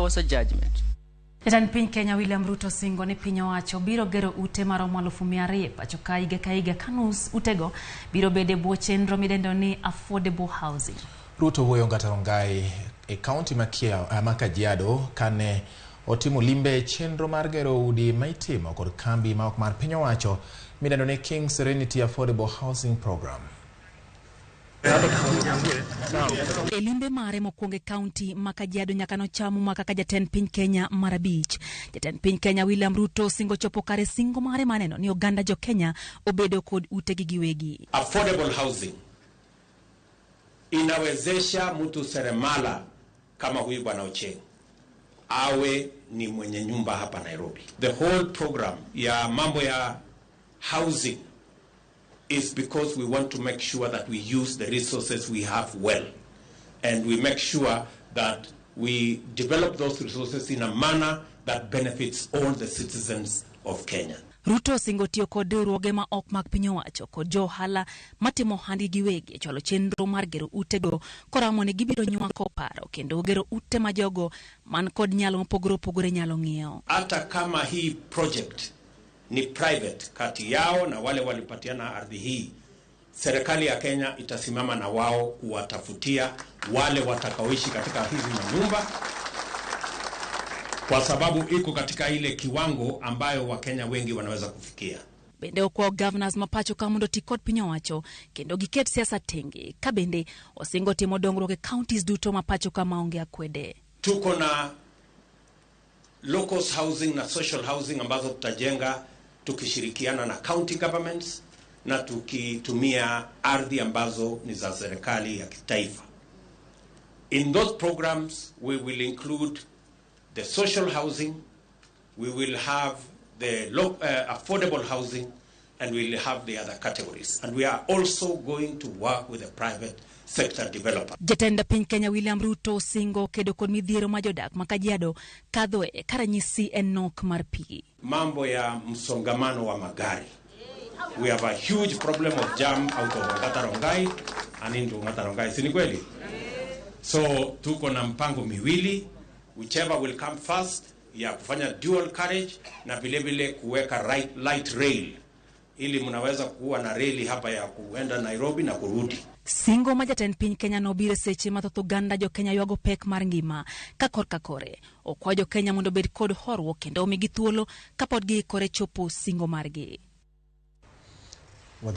was a judgment. Jatend piny Kenya William Ruto singo ni piny owacho biro gero ute maromo 200,000 pacho ka higa kanus utego biro bede bwo chenro midendo ni affordable housing. Ruto wuoyo ngatarongai e kaunti ma Kajiado kane otimo limbe chenro mar gero udi maitimo kod kambi ma ok mar piny owacho midendo ni King Serenity Affordable Housing Program. Elimbe mare mokwonge kaunti ma Kajiado nyaka no chamu maka ka jatend piny Kenya marabich. Jatend piny Kenya William Ruto singo chopo kare singo mare maneno ni oganda jo Kenya obedo kod utegi giwegi. Affordable housing inawezesha mtu seremala kama huyu bwana Ocheng awe ni mwenye nyumba hapa Nairobi. The whole program ya mambo ya housing is because we want to make sure that we use the resources we have well, and we make sure that we develop those resources in a manner that benefits all the citizens of Kenya. Ruto singo tiyo kod riwruoge ma ok mag piny owacho kod johala matimo handi giwegi chwalo chenro mar gero utego koramo ne gibiro nywako paro kendo gero ute ma jogo man kod nyalo mopogore nyalo ng'ieo. Hata kama hii project ni private kati yao na wale walipatiana ardhi hii, serikali ya Kenya itasimama na wao kuwatafutia wale watakaoishi katika hizi nyumba, kwa sababu iko katika ile kiwango ambayo Wakenya wengi wanaweza kufikia. Bende kwa governors mapacho kamundo tikot piny owacho kendo giket siasa tenge ka bende osingo timo dongruok e counties duto mapacho kama onge akwede. Tuko na local housing na social housing ambazo tutajenga tukishirikiana na county governments na tukitumia ardhi ambazo ni za serikali ya kitaifa. In those programs we will include the social housing, we will have the affordable housing, and we will have the other categories. And we are also going to work with the private sector developer. Jatenda piny Kenya William Ruto singo kedo kod midhiero ma jodak ma Kajiado kadhoe karanyisi en nok mar pi. Mambo ya msongamano wa magari. We have a huge problem of jam out of Ngatarongai and into Ngatarongai. Si ni kweli? So tuko na mpango miwili, whichever will come first, ya kufanya dual carriage na vile kuweka light rail ili mnaweza kuwa na reli hapa ya kuenda Nairobi na kurudi. Singo ma jatend piny Kenya no bire seche mathoth oganda jo Kenya ywago pek mar ngima ka korka kore okwajo Kenya mondo bed kod horruok kendo omigi thuolo kapod giikore chopo singo margi.